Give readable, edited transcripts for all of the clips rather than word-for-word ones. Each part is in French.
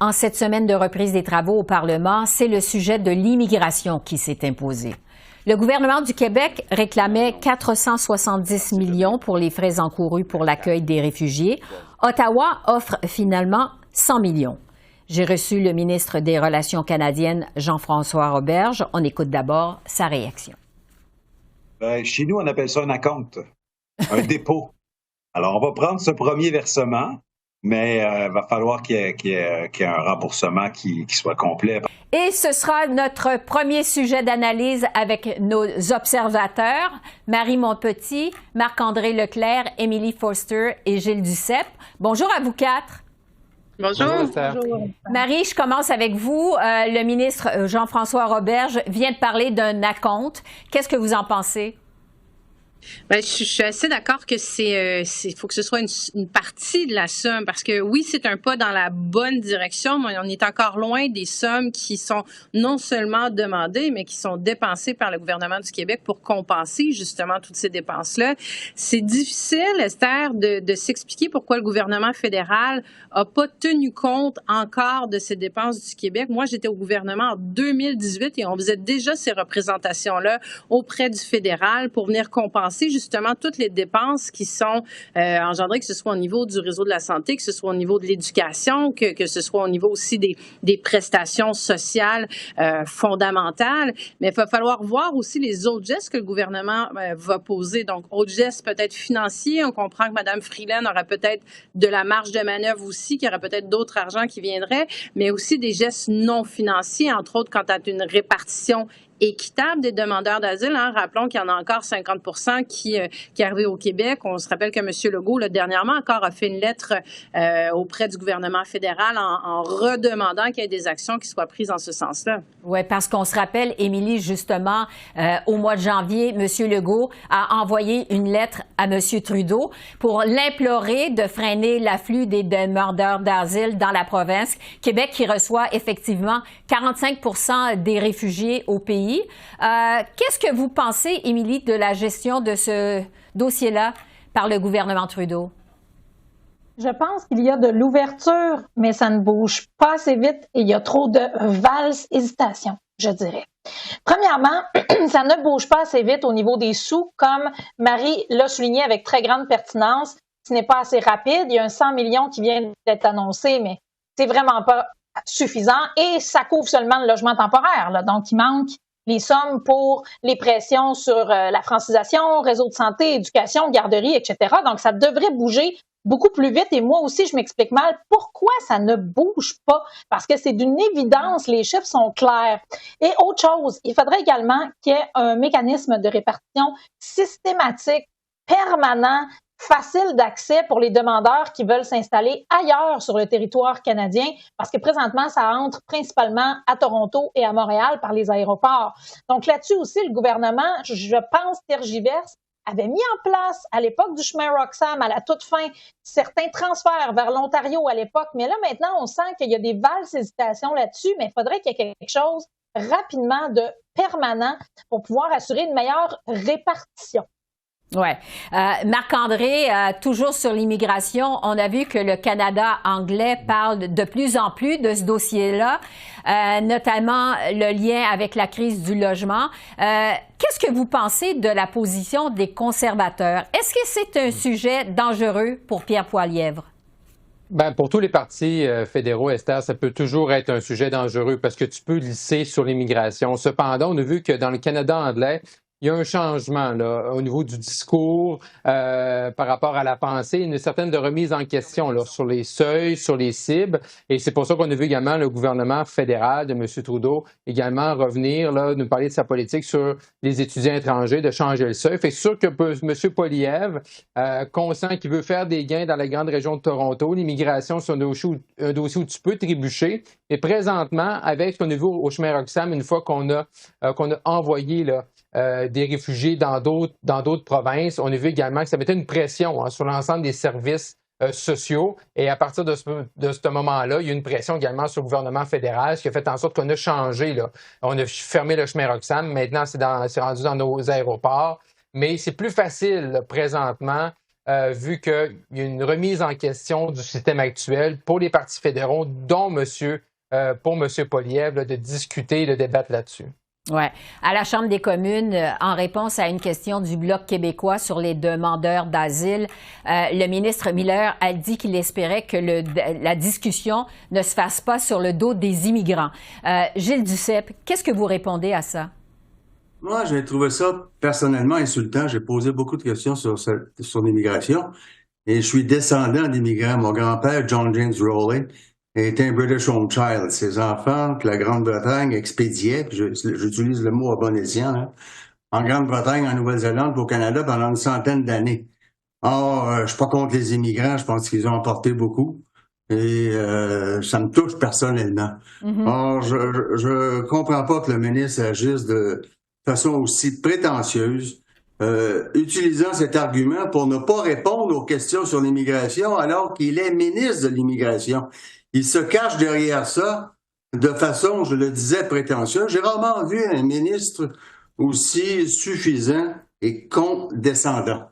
En cette semaine de reprise des travaux au Parlement, c'est le sujet de l'immigration qui s'est imposé. Le gouvernement du Québec réclamait 470 millions pour les frais encourus pour l'accueil des réfugiés. Ottawa offre finalement 100 millions. J'ai reçu le ministre des Relations canadiennes, Jean-François Roberge. On écoute d'abord sa réaction. Chez nous, on appelle ça un acompte, un dépôt. Alors, on va prendre ce premier versement, mais il va falloir qu'il y ait un remboursement qui soit complet. Et ce sera notre premier sujet d'analyse avec nos observateurs, Marie Montpetit, Marc-André Leclerc, Émilie Foster et Gilles Duceppe. Bonjour à vous quatre. Bonjour. Bonjour. Marie, je commence avec vous. Le ministre Jean-François Roberge vient de parler d'un acompte. Qu'est-ce que vous en pensez? Bien, je suis assez d'accord que faut que ce soit une partie de la somme, parce que oui, c'est un pas dans la bonne direction, mais on est encore loin des sommes qui sont non seulement demandées, mais qui sont dépensées par le gouvernement du Québec pour compenser justement toutes ces dépenses-là. C'est difficile, Esther, de s'expliquer pourquoi le gouvernement fédéral a pas tenu compte encore de ces dépenses du Québec. Moi, j'étais au gouvernement en 2018 et on faisait déjà ces représentations-là auprès du fédéral pour venir compenser justement toutes les dépenses qui sont engendrées, que ce soit au niveau du réseau de la santé, que ce soit au niveau de l'éducation, que ce soit au niveau aussi des prestations sociales fondamentales. Mais il va falloir voir aussi les autres gestes que le gouvernement va poser. Donc, autres gestes peut-être financiers. On comprend que Mme Freeland aurait peut-être de la marge de manœuvre aussi, qu'il y aurait peut-être d'autres argents qui viendraient, mais aussi des gestes non financiers, entre autres quant à une répartition équitable des demandeurs d'asile. Rappelons qu'il y en a encore 50 qui arrivent au Québec. On se rappelle que M. Legault, dernièrement encore, a fait une lettre auprès du gouvernement fédéral en redemandant qu'il y ait des actions qui soient prises en ce sens-là. Oui, parce qu'on se rappelle, Émilie, justement, au mois de janvier, M. Legault a envoyé une lettre à M. Trudeau pour l'implorer de freiner l'afflux des demandeurs d'asile dans la province. Québec qui reçoit effectivement 45 des réfugiés au pays. Qu'est-ce que vous pensez, Émilie, de la gestion de ce dossier-là par le gouvernement Trudeau? Je pense qu'il y a de l'ouverture, mais ça ne bouge pas assez vite et il y a trop de valse-hésitation, je dirais. Premièrement, ça ne bouge pas assez vite au niveau des sous, comme Marie l'a souligné avec très grande pertinence. Ce n'est pas assez rapide. Il y a un 100 millions qui vient d'être annoncé, mais c'est vraiment pas suffisant et ça couvre seulement le logement temporaire. Là. Donc, il manque les sommes pour les pressions sur la francisation, réseau de santé, éducation, garderie, etc. Donc, ça devrait bouger beaucoup plus vite. Et moi aussi, je m'explique mal pourquoi ça ne bouge pas. Parce que c'est d'une évidence, les chiffres sont clairs. Et autre chose, il faudrait également qu'il y ait un mécanisme de répartition systématique, permanent, facile d'accès pour les demandeurs qui veulent s'installer ailleurs sur le territoire canadien, parce que présentement, ça entre principalement à Toronto et à Montréal par les aéroports. Donc là-dessus aussi, le gouvernement, je pense, tergiverse, avait mis en place à l'époque du chemin Roxham, à la toute fin, certains transferts vers l'Ontario à l'époque, mais là maintenant, on sent qu'il y a des valses-hésitations là-dessus, mais il faudrait qu'il y ait quelque chose rapidement de permanent pour pouvoir assurer une meilleure répartition. Oui. Marc-André, toujours sur l'immigration, on a vu que le Canada anglais parle de plus en plus de ce dossier-là, notamment le lien avec la crise du logement. Qu'est-ce que vous pensez de la position des conservateurs? Est-ce que c'est un sujet dangereux pour Pierre Poilievre? Ben, pour tous les partis fédéraux, Esther, ça peut toujours être un sujet dangereux parce que tu peux lisser sur l'immigration. Cependant, on a vu que dans le Canada anglais, il y a un changement là, au niveau du discours par rapport à la pensée, une certaine de remise en question là, sur les seuils, sur les cibles. Et c'est pour ça qu'on a vu également le gouvernement fédéral de M. Trudeau également revenir, là, nous parler de sa politique sur les étudiants étrangers, de changer le seuil. Fait sûr que M. Poilievre, conscient qu'il veut faire des gains dans la grande région de Toronto, l'immigration, c'est un dossier où tu peux trébucher. Et présentement, avec ce qu'on a vu au chemin Roxham, une fois qu'on a envoyé là, des réfugiés dans d'autres provinces. On a vu également que ça mettait une pression sur l'ensemble des services sociaux. Et à partir de ce moment-là, il y a une pression également sur le gouvernement fédéral, ce qui a fait en sorte qu'on a changé. Là. On a fermé le chemin Roxham. Maintenant, c'est rendu dans nos aéroports. Mais c'est plus facile là, présentement vu qu'il y a une remise en question du système actuel pour les partis fédéraux, dont pour M. Poilievre, de discuter, de débattre là-dessus. Ouais. À la Chambre des communes, en réponse à une question du Bloc québécois sur les demandeurs d'asile, le ministre Miller a dit qu'il espérait que la discussion ne se fasse pas sur le dos des immigrants. Gilles Duceppe, qu'est-ce que vous répondez à ça? Moi, j'ai trouvé ça personnellement insultant. J'ai posé beaucoup de questions sur l'immigration et je suis descendant d'immigrants. Mon grand-père, John James Rowley, était un British Home Child. Ses enfants, que la Grande-Bretagne expédiait, puis j'utilise le mot à bon escient, hein, en Grande-Bretagne, en Nouvelle-Zélande, puis au Canada pendant une centaine d'années. Or, je suis pas contre les immigrants, je pense qu'ils ont apporté beaucoup. Et ça me touche personnellement. Mm-hmm. Or, je comprends pas que le ministre agisse de façon aussi prétentieuse, utilisant cet argument pour ne pas répondre aux questions sur l'immigration alors qu'il est ministre de l'immigration. Il se cache derrière ça de façon, je le disais, prétentieuse. J'ai rarement vu un ministre aussi suffisant et condescendant.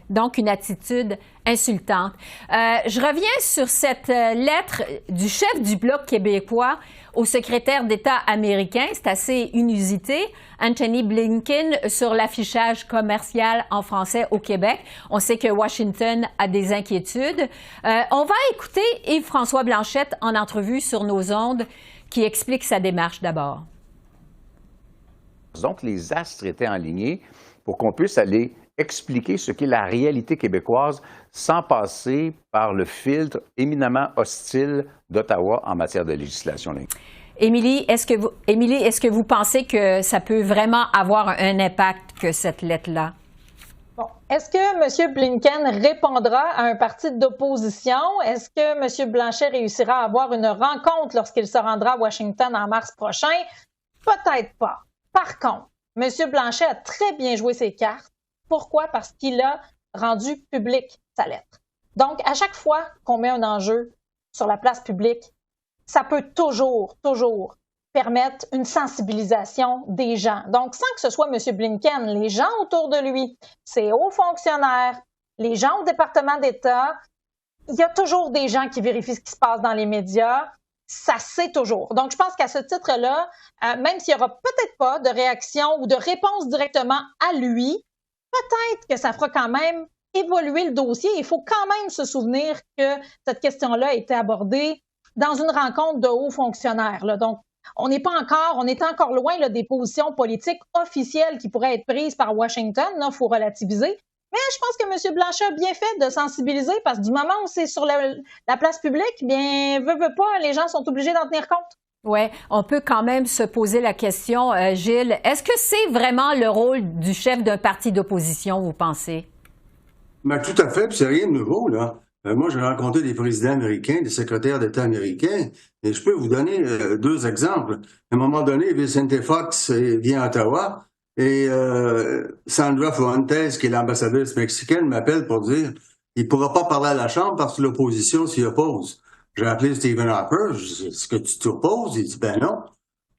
Donc, une attitude insultante. Je reviens sur cette lettre du chef du Bloc québécois au secrétaire d'État américain. C'est assez inusité. Anthony Blinken sur l'affichage commercial en français au Québec. On sait que Washington a des inquiétudes. On va écouter Yves-François Blanchette en entrevue sur nos ondes qui explique sa démarche d'abord. Donc, les astres étaient alignés pour qu'on puisse aller expliquer ce qu'est la réalité québécoise sans passer par le filtre éminemment hostile d'Ottawa en matière de législation. Émilie, est-ce que vous pensez que ça peut vraiment avoir un impact que cette lettre-là? Bon. Est-ce que M. Blinken répondra à un parti d'opposition? Est-ce que M. Blanchet réussira à avoir une rencontre lorsqu'il se rendra à Washington en mars prochain? Peut-être pas. Par contre, M. Blanchet a très bien joué ses cartes. Pourquoi? Parce qu'il a rendu publique sa lettre. Donc, à chaque fois qu'on met un enjeu sur la place publique, ça peut toujours permettre une sensibilisation des gens. Donc, sans que ce soit M. Blinken, les gens autour de lui, ses hauts fonctionnaires, les gens au département d'État, il y a toujours des gens qui vérifient ce qui se passe dans les médias. Ça se sait toujours. Donc, je pense qu'à ce titre-là, même s'il n'y aura peut-être pas de réaction ou de réponse directement à lui, peut-être que ça fera quand même évoluer le dossier. Il faut quand même se souvenir que cette question-là a été abordée dans une rencontre de hauts fonctionnaires. Là. Donc, on est encore loin là, des positions politiques officielles qui pourraient être prises par Washington. Il faut relativiser. Mais je pense que M. Blanchet a bien fait de sensibiliser parce que du moment où c'est sur la place publique, bien, veut pas, les gens sont obligés d'en tenir compte. Oui, on peut quand même se poser la question, Gilles, est-ce que c'est vraiment le rôle du chef d'un parti d'opposition, vous pensez? Ben, tout à fait, puis c'est rien de nouveau, là. Moi, j'ai rencontré des présidents américains, des secrétaires d'État américains, et je peux vous donner deux exemples. À un moment donné, Vicente Fox vient à Ottawa, et Sandra Fuentes, qui est l'ambassadrice mexicaine, m'appelle pour dire il ne pourra pas parler à la Chambre parce que l'opposition s'y oppose. J'ai appelé Stephen Harper, je dis, est-ce que tu t'opposes? Il dit, ben non.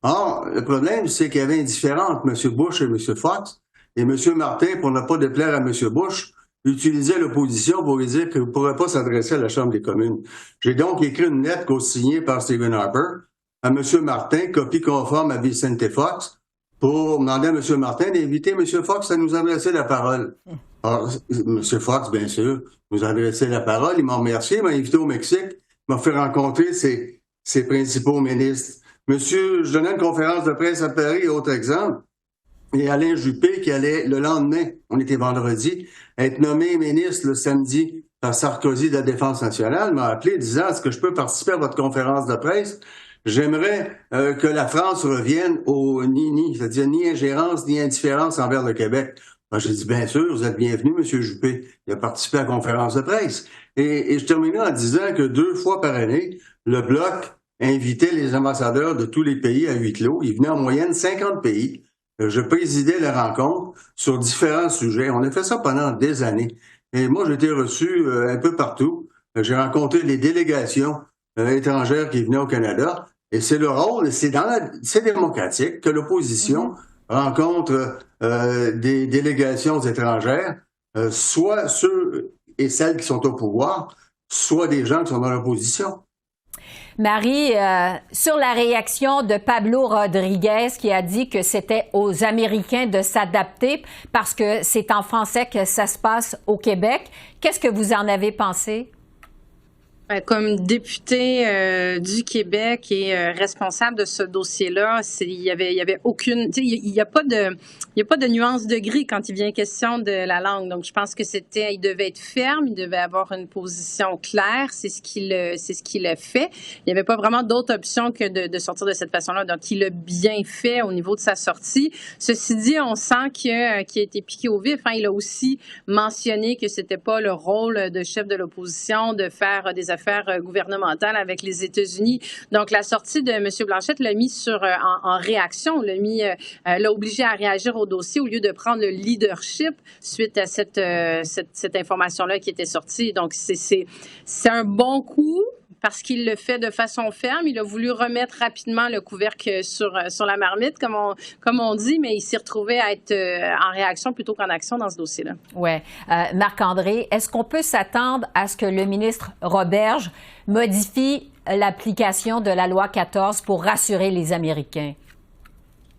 Or, le problème, c'est qu'il y avait un différend entre M. Bush et M. Fox, et M. Martin, pour ne pas déplaire à M. Bush, utilisait l'opposition pour lui dire qu'il ne pourrait pas s'adresser à la Chambre des communes. J'ai donc écrit une lettre co-signée par Stephen Harper à M. Martin, copie conforme à Vicente Fox, pour demander à M. Martin d'inviter M. Fox à nous adresser la parole. Alors, M. Fox, bien sûr, nous a adressé la parole, il m'a remercié, il m'a invité au Mexique, m'a fait rencontrer ses principaux ministres. Je donnais une conférence de presse à Paris, autre exemple, et Alain Juppé, qui allait le lendemain, on était vendredi, être nommé ministre le samedi par Sarkozy de la Défense nationale, m'a appelé disant, est-ce que je peux participer à votre conférence de presse? J'aimerais que la France revienne au ni-ni, c'est-à-dire ni ingérence ni indifférence envers le Québec. Moi, j'ai dit, bien sûr, vous êtes bienvenu, M. Juppé. Il a participé à la conférence de presse. Et je terminais en disant que 2 fois par année, le Bloc invitait les ambassadeurs de tous les pays à huis clos. Il venait en moyenne 50 pays. Je présidais la rencontre sur différents sujets. On a fait ça pendant des années. Et moi, j'ai été reçu un peu partout. J'ai rencontré les délégations étrangères qui venaient au Canada. Et c'est le rôle, c'est démocratique que l'opposition rencontre des délégations étrangères soit ceux et celles qui sont au pouvoir, soit des gens qui sont dans l'opposition. Marie, sur la réaction de Pablo Rodriguez qui a dit que c'était aux Américains de s'adapter parce que c'est en français que ça se passe au Québec, qu'est-ce que vous en avez pensé? Comme député du Québec et responsable de ce dossier-là, il y avait aucune, il y a pas de nuance de gris quand il vient question de la langue. Donc je pense que il devait être ferme, il devait avoir une position claire. C'est ce qu'il a fait. Il n'y avait pas vraiment d'autre option que de sortir de cette façon-là. Donc il a bien fait au niveau de sa sortie. Ceci dit, on sent qu'il a été piqué au vif. Il a aussi mentionné que c'était pas le rôle de chef de l'opposition de faire des affaires gouvernementales avec les États-Unis. Donc, la sortie de M. Blanchette l'a mis en réaction, l'a obligé à réagir au dossier au lieu de prendre le leadership suite à cette information-là qui était sortie. Donc, c'est un bon coup parce qu'il le fait de façon ferme. Il a voulu remettre rapidement le couvercle sur la marmite, comme on dit, mais il s'est retrouvé à être en réaction plutôt qu'en action dans ce dossier-là. Oui. Marc-André, est-ce qu'on peut s'attendre à ce que le ministre Roberge modifie l'application de la loi 14 pour rassurer les Américains?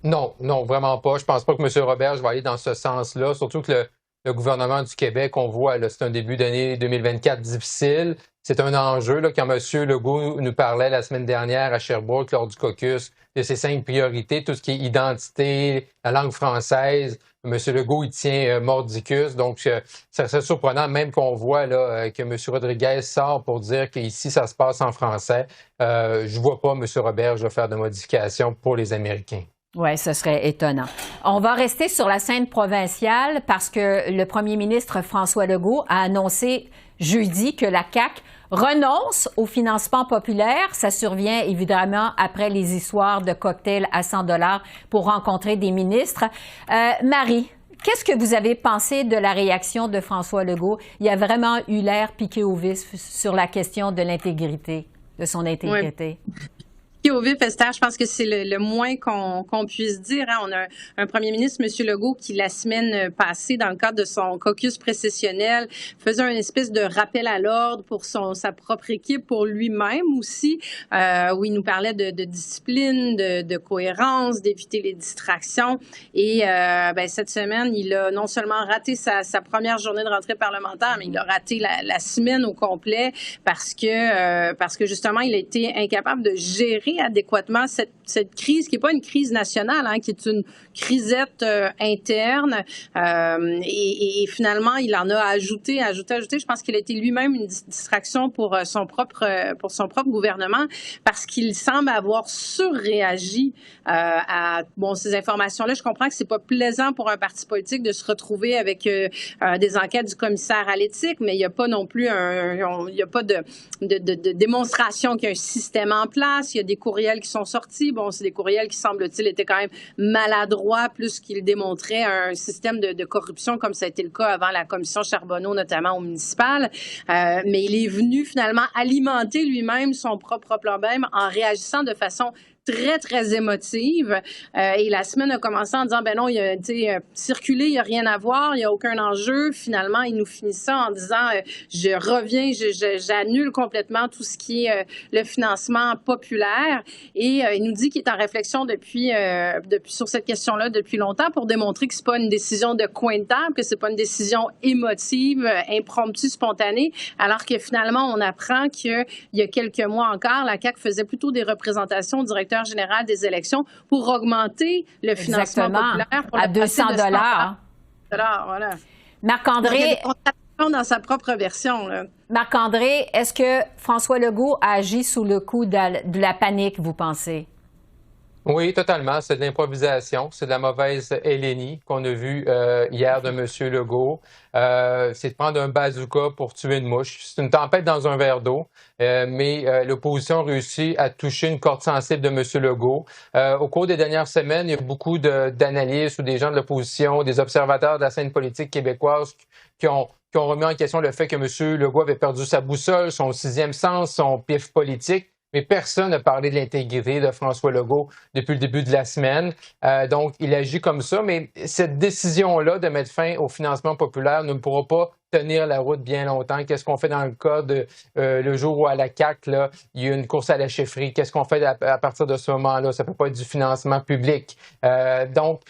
Non, vraiment pas. Je pense pas que M. Roberge va aller dans ce sens-là, surtout que le gouvernement du Québec, on voit, là, c'est un début d'année 2024 difficile. C'est un enjeu, là, quand M. Legault nous parlait la semaine dernière à Sherbrooke lors du caucus de ses 5 priorités, tout ce qui est identité, la langue française. M. Legault, il tient mordicus. Donc, ça serait surprenant, même qu'on voit là, que M. Rodriguez sort pour dire qu'ici, ça se passe en français. Je vois pas M. Roberge faire de modifications pour les Américains. Oui, ce serait étonnant. On va rester sur la scène provinciale parce que le premier ministre François Legault a annoncé jeudi que la CAQ renonce au financement populaire. Ça survient évidemment après les histoires de cocktails à 100 $ pour rencontrer des ministres. Marie, qu'est-ce que vous avez pensé de la réaction de François Legault? Il a vraiment eu l'air piqué au vif sur la question de l'intégrité, de son intégrité. Oui. Au vif, Esther, je pense que c'est le moins qu'on puisse dire. On a un premier ministre, M. Legault, qui la semaine passée, dans le cadre de son caucus précessionnel, faisait une espèce de rappel à l'ordre pour sa propre équipe, pour lui-même aussi, où il nous parlait de discipline, de cohérence, d'éviter les distractions. Et cette semaine, il a non seulement raté sa première journée de rentrée parlementaire, mais il a raté la semaine au complet parce que justement, il a été incapable de gérer adéquatement cette crise, qui n'est pas une crise nationale, qui est une crisette interne. Et finalement, il en a ajouté. Je pense qu'il a été lui-même une distraction pour son propre gouvernement parce qu'il semble avoir surréagi à ces informations-là. Je comprends que c'est pas plaisant pour un parti politique de se retrouver avec des enquêtes du commissaire à l'éthique, mais il n'y a pas non plus il y a pas de démonstration qu'il y a un système en place. Il y a des courriels qui sont sortis. Bon, c'est des courriels qui, semble-t-il, étaient quand même maladroits, plus qu'ils démontraient un système de corruption, comme ça a été le cas avant la commission Charbonneau, notamment au municipal. Mais il est venu finalement alimenter lui-même son propre problème en réagissant de façon très, très émotive. Et la semaine a commencé en disant, non, il a circulé, il n'y a rien à voir, il n'y a aucun enjeu. Finalement, il nous finit ça en disant, je reviens, j'annule complètement tout ce qui est le financement populaire. Et il nous dit qu'il est en réflexion depuis sur cette question-là depuis longtemps pour démontrer que c'est pas une décision de coin de table, que c'est pas une décision émotive, impromptue, spontanée, alors que finalement, on apprend qu'il y a quelques mois encore, la CAQ faisait plutôt des représentations au directeur général des élections pour augmenter le financement populaire pour à 200 $. Voilà. Marc-André, il y a des contradictions dans sa propre version. Là. Marc-André, est-ce que François Legault a agi sous le coup de la panique, vous pensez? Oui, totalement. C'est de l'improvisation. C'est de la mauvaise hélénie qu'on a vue hier de M. Legault. C'est de prendre un bazooka pour tuer une mouche. C'est une tempête dans un verre d'eau, mais l'opposition réussit à toucher une corde sensible de M. Legault. Au cours des dernières semaines, il y a beaucoup d'analystes ou des gens de l'opposition, des observateurs de la scène politique québécoise qui ont remis en question le fait que M. Legault avait perdu sa boussole, son sixième sens, son pif politique. mais personne n'a parlé de l'intégrité de François Legault depuis le début de la semaine. Donc, il agit comme ça, mais cette décision-là de mettre fin au financement populaire ne pourra pas tenir la route bien longtemps. Qu'est-ce qu'on fait dans le cas de le jour où à la CAQ, là, il y a une course à la chefferie? Qu'est-ce qu'on fait à partir de ce moment-là? Ça ne peut pas être du financement public. Donc,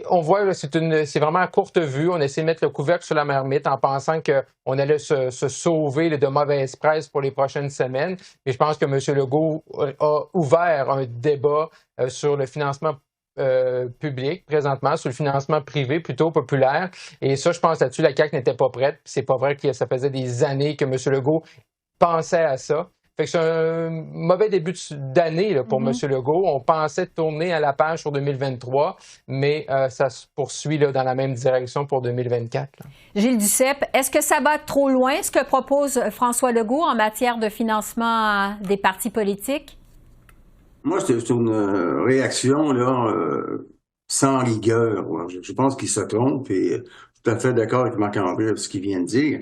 on voit que c'est vraiment à courte vue. On essaie de mettre le couvercle sur la marmite en pensant qu'on allait se sauver de mauvaise presse pour les prochaines semaines. Mais je pense que M. Legault a ouvert un débat sur le financement public présentement, sur le financement privé plutôt populaire. Et ça, je pense là-dessus, la CAQ n'était pas prête. C'est pas vrai que ça faisait des années que M. Legault pensait à ça. Fait que c'est un mauvais début d'année là, pour M. Legault. On pensait tourner à la page sur 2023, mais ça se poursuit là, dans la même direction pour 2024. Là. Gilles Duceppe, est-ce que ça va trop loin, ce que propose François Legault en matière de financement des partis politiques? Moi, c'est une réaction là, sans rigueur. Je pense qu'il se trompe et je suis tout à fait d'accord avec Marc-André sur ce qu'il vient de dire.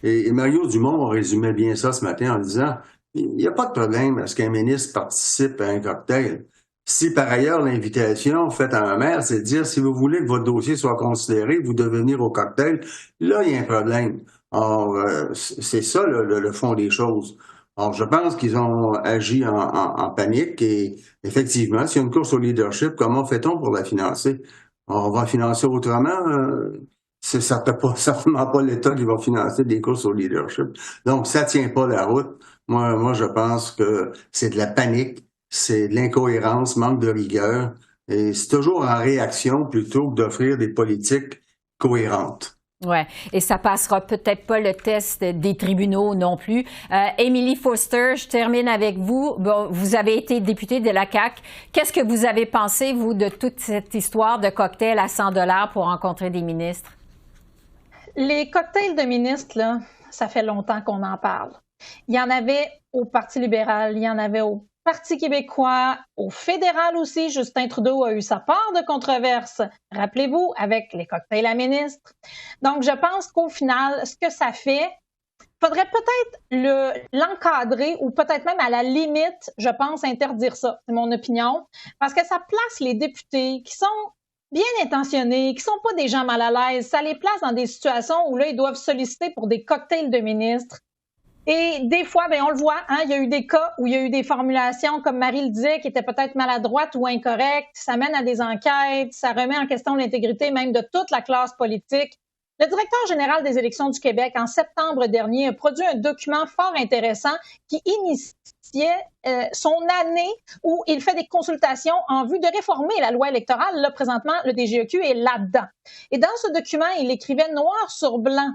Et Mario Dumont résumait bien ça ce matin en disant il n'y a pas de problème à ce qu'un ministre participe à un cocktail. Si par ailleurs l'invitation faite à un maire, c'est de dire si vous voulez que votre dossier soit considéré, vous devez venir au cocktail, là, il y a un problème. Or, c'est ça le fond des choses. Alors, je pense qu'ils ont agi en panique et effectivement, s'il y a une course au leadership, comment fait-on pour la financer? On va financer autrement. C'est certainement pas l'État qui va financer des courses au leadership. Donc, ça tient pas la route. Moi, je pense que c'est de la panique, c'est de l'incohérence, manque de rigueur et c'est toujours en réaction plutôt que d'offrir des politiques cohérentes. Oui, et ça passera peut-être pas le test des tribunaux non plus. Émilie Foster, je termine avec vous. Bon, vous avez été députée de la CAQ. Qu'est-ce que vous avez pensé, vous, de toute cette histoire de cocktail à 100 $ pour rencontrer des ministres? Les cocktails de ministres, là, ça fait longtemps qu'on en parle. Il y en avait au Parti libéral, il y en avait au Parti québécois, au fédéral aussi. Justin Trudeau a eu sa part de controverse, rappelez-vous, avec les cocktails à ministres. Donc, je pense qu'au final, ce que ça fait, faudrait peut-être l'encadrer ou peut-être même à la limite, je pense, interdire ça. C'est mon opinion. Parce que ça place les députés qui sont bien intentionnés, qui sont pas des gens mal à l'aise. Ça les place dans des situations où là, ils doivent solliciter pour des cocktails de ministres. Et des fois, ben on le voit, hein, il y a eu des cas où il y a eu des formulations, comme Marie le disait, qui étaient peut-être maladroites ou incorrectes. Ça mène à des enquêtes, ça remet en question l'intégrité même de toute la classe politique. Le directeur général des élections du Québec, en septembre dernier, a produit un document fort intéressant qui initiait son année où il fait des consultations en vue de réformer la loi électorale. Là, présentement, le DGEQ est là-dedans. Et dans ce document, il écrivait noir sur blanc,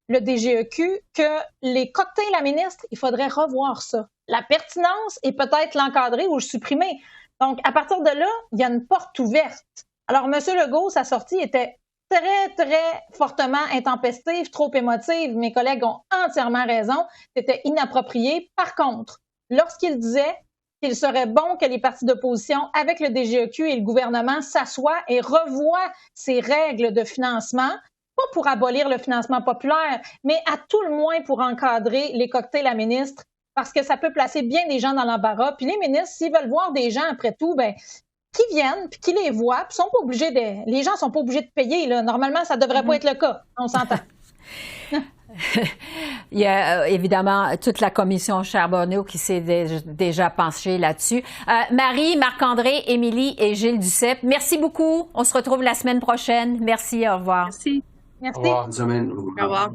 le DGEQ, que les cocktails à ministre, il faudrait revoir ça. La pertinence et peut-être l'encadrer ou le supprimer. Donc, à partir de là, il y a une porte ouverte. Alors, M. Legault, sa sortie était très, très fortement intempestive, trop émotive. Mes collègues ont entièrement raison. C'était inapproprié. Par contre, lorsqu'il disait qu'il serait bon que les partis d'opposition, avec le DGEQ et le gouvernement, s'assoient et revoient ces règles de financement, pas pour abolir le financement populaire, mais à tout le moins pour encadrer les cocktails à ministres, parce que ça peut placer bien des gens dans l'embarras. Puis les ministres, s'ils veulent voir des gens après tout, ben qui viennent, puis qui les voient, puis sont pas obligés les gens sont pas obligés de payer. Là. Normalement, ça devrait pas être le cas. On s'entend. Il y a évidemment toute la commission Charbonneau qui s'est déjà penchée là-dessus. Marie, Marc-André, Émilie et Gilles Duceppe, merci beaucoup. On se retrouve la semaine prochaine. Merci, au revoir. Merci. Merci. Au revoir. Bonne semaine. Au revoir.